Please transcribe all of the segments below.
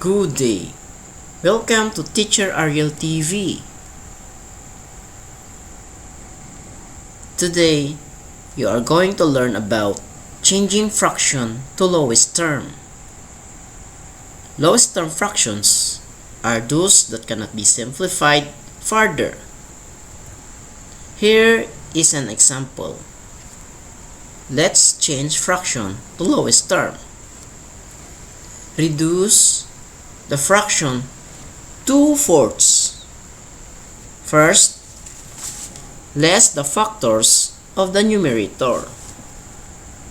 Good day. Welcome to Teacher Ariel TV. Today, you are going to learn about changing fraction to lowest term. Lowest term fractions are those that cannot be simplified further. Here is an example. Let's change fraction to lowest term. Reduce the fraction 2/4. First, less the factors of the numerator.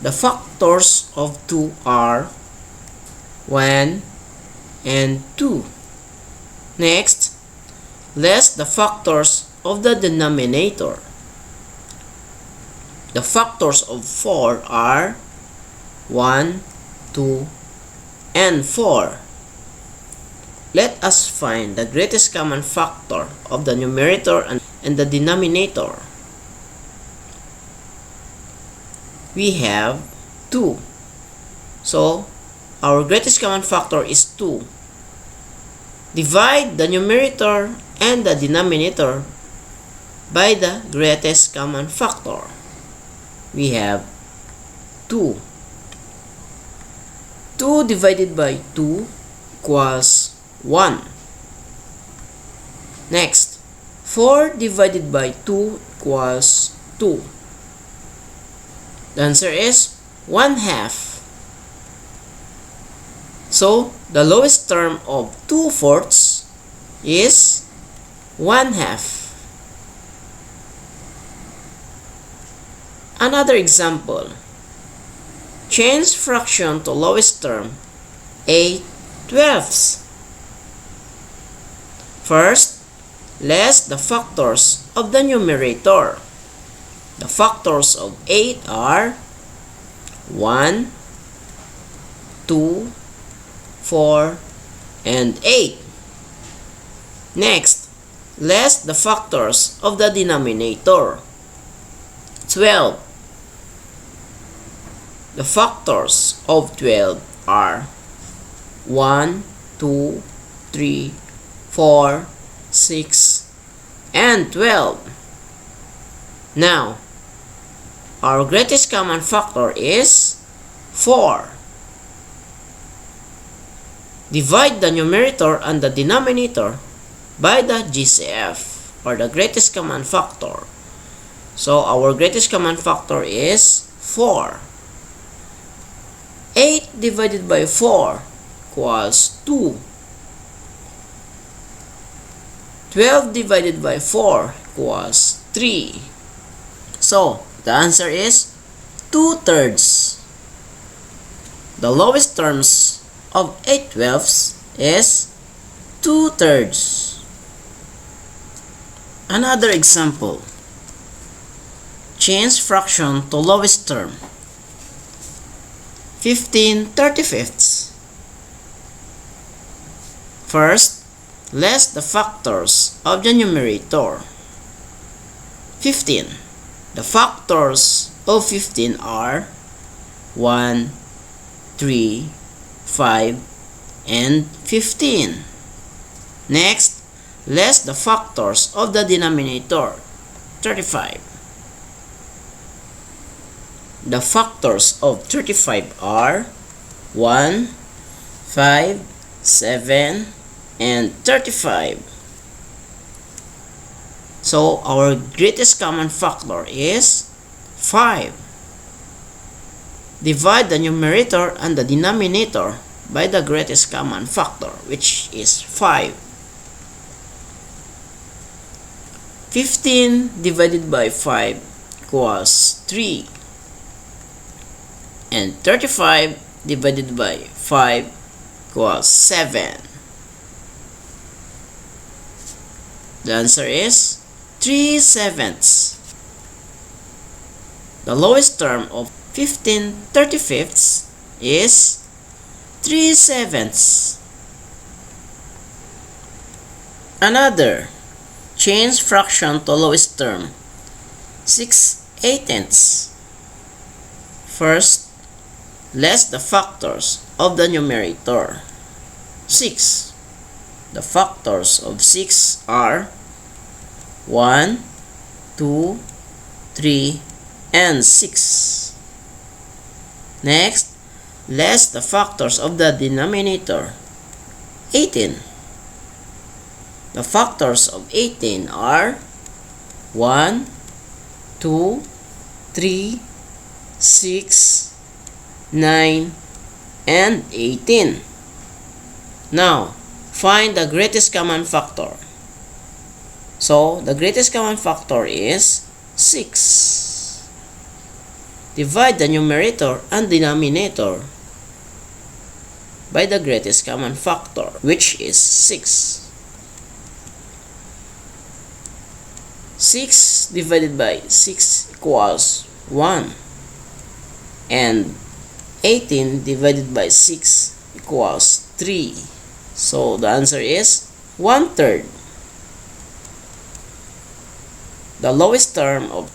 The factors of 2 are 1 and 2. Next, less the factors of the denominator. The factors of 4 are 1, 2, and 4. Let us find the greatest common factor of the numerator and the denominator. We have 2. So, our greatest common factor is 2. Divide the numerator and the denominator by the greatest common factor. We have 2. 2 divided by 2 equals 1. Next, 4 divided by 2 equals 2. The answer is 1/2. So, the lowest term of 2/4 is 1/2. Another example. Change fraction to lowest term 8/12. First, less the factors of the numerator. The factors of 8 are 1, 2, 4, and 8. Next, less the factors of the denominator. 12. The factors of 12 are 1, 2, 3, 4, 6, and 12. Now, our greatest common factor is 4. Divide the numerator and the denominator by the GCF, or the greatest common factor. So, our greatest common factor is 4. 8 divided by 4 equals 2. 12 divided by 4 equals 3. So, the answer is 2/3. The lowest terms of 8/12 is 2/3. Another example. Change fraction to lowest term. 15/35. First, less the factors of the numerator. 15. The factors of 15 are 1, 3, 5, and 15. Next, less the factors of the denominator. 35. The factors of 35 are 1, 5, 7, and 35. So, our greatest common factor is 5. Divide the numerator and the denominator by the greatest common factor, which is 5. 15 divided by 5 equals 3. And 35 divided by 5 equals 7. The answer is 3/7. The lowest term of 15/35 is 3/7. Another. Change fraction to lowest term 6/18. First, less the factors of the numerator. 6. The factors of 6 are 1, 2, 3, and 6. Next, less the factors of the denominator, 18. The factors of 18 are 1, 2, 3, 6, 9, and 18. Now, find the greatest common factor. So, the greatest common factor is 6. Divide the numerator and denominator by the greatest common factor, which is 6. 6 divided by 6 equals 1. And 18 divided by 6 equals 3. So the answer is 1/3. The lowest term of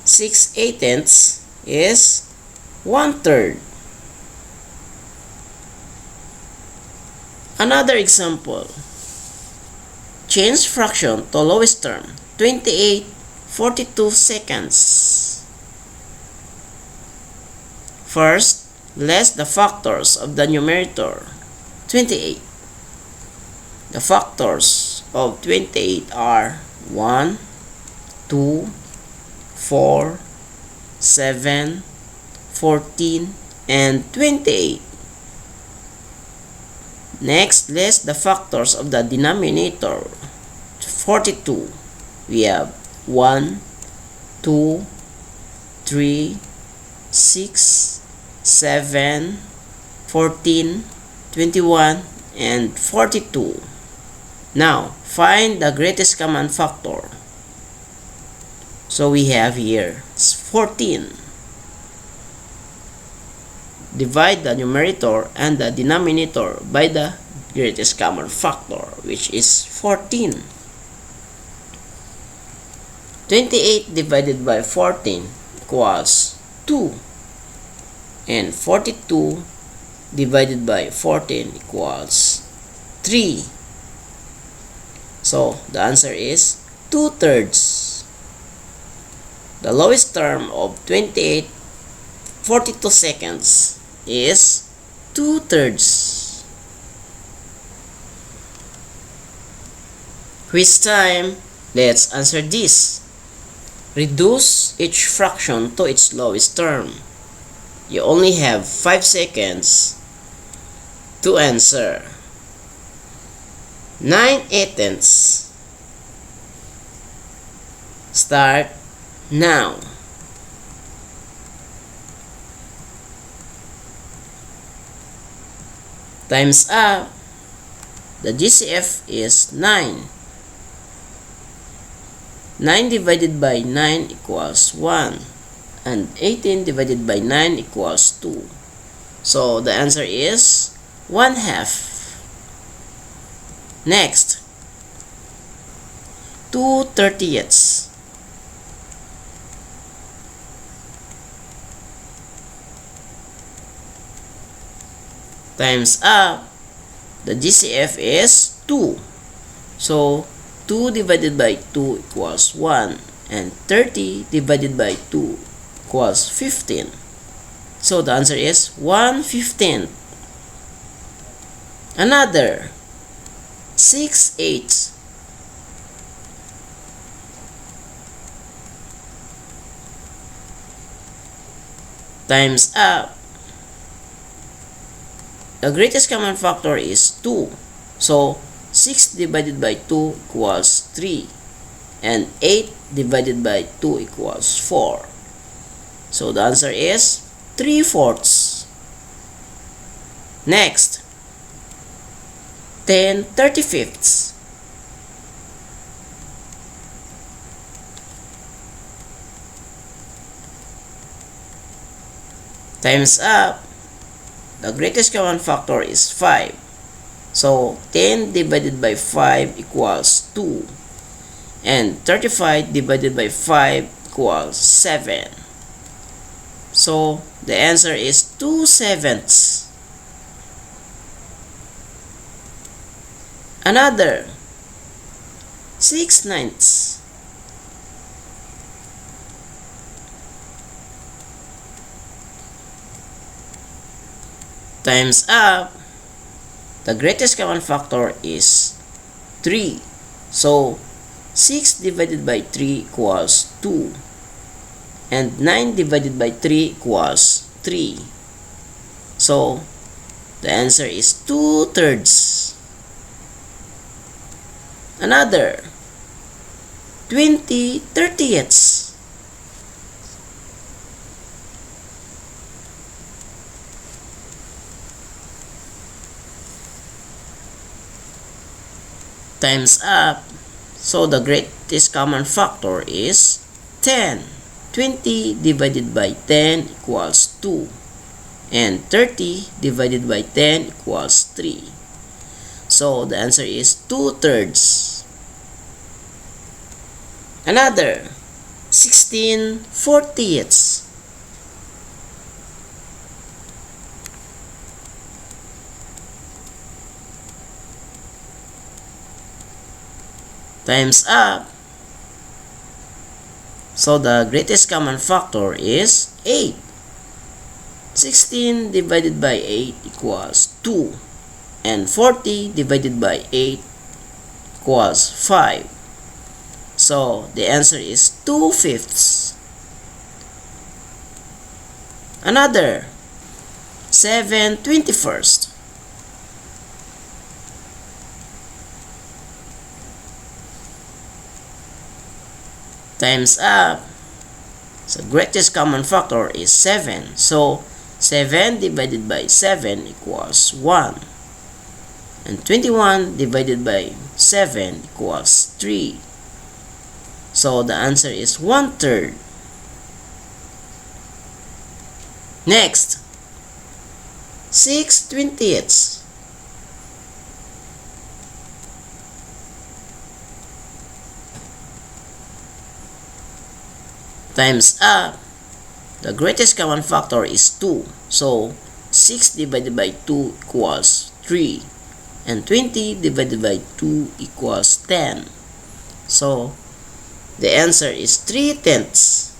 6/18 is 1/3. Another example. Change fraction to lowest term, 28/42 seconds. First, less the factors of the numerator, 28. The factors of 28 are 1, 2, 4, 7, 14, and 28. Next, less the factors of the denominator, 42. We have 1, 2, 3, 6, 7, 14, 21, and 42. Now, find the greatest common factor. So we have here 14. Divide the numerator and the denominator by the greatest common factor, which is 14. 28 divided by 14 equals 2. And 42 divided by 14 equals 3. So the answer is 2/3. The lowest term of 28/42 seconds is 2/3. Quiz time. Let's answer this. Reduce each fraction to its lowest term. You only have 5 seconds to answer. 9/18. Start now. Time's up. The GCF is 9. 9 divided by 9 equals 1. And 18 divided by 9 equals 2. So the answer is 1/2. Next, 2/30ths. Time's up. The GCF is 2. So 2 divided by 2 equals 1. And 30 divided by 2 equals 15. So the answer is 1/15. Another 6/8. Time's up. The greatest common factor is 2. So 6 divided by 2 equals 3. And 8 divided by 2 equals 4. So the answer is 3/4. Next, 10/35ths. Time's up. The greatest common factor is 5. So 10 divided by 5 equals 2. And 35 divided by 5 equals 7. So the answer is 2/7. Another 6/9. Times up. The greatest common factor is 3. So, 6 divided by 3 equals 2. And 9 divided by 3 equals 3. So, the answer is 2/3. Another 20/30. Times up. So the greatest common factor is 10. 20 divided by 10 equals 2. And 30 divided by 10 equals 3. So the answer is 2/3. Another 16/40. Times up. So the greatest common factor is 8. 16 divided by 8 equals 2. And 40 divided by 8 equals 5. So the answer is 2/5. Another 7/21. Times up. So greatest common factor is 7. So 7 divided by 7 equals 1. And 21 divided by 7 equals 3. So the answer is 1/3. Next, 6/20. Times up. The greatest common factor is 2. So 6 divided by 2 equals 3. And 20 divided by 2 equals 10. So the answer is 3/10.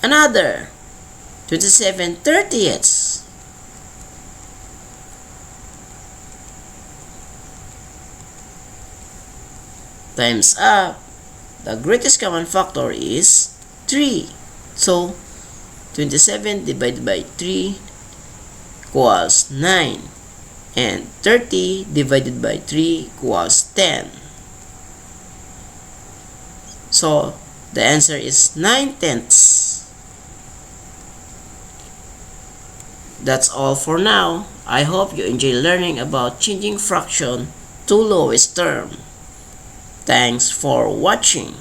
Another 27/30. Times up. The greatest common factor is 3. So 27 divided by 3 equals 9. And 30 divided by 3 equals 10. So the answer is 9/10. That's all for now. I hope you enjoy learning about changing fraction to lowest term. Thanks for watching.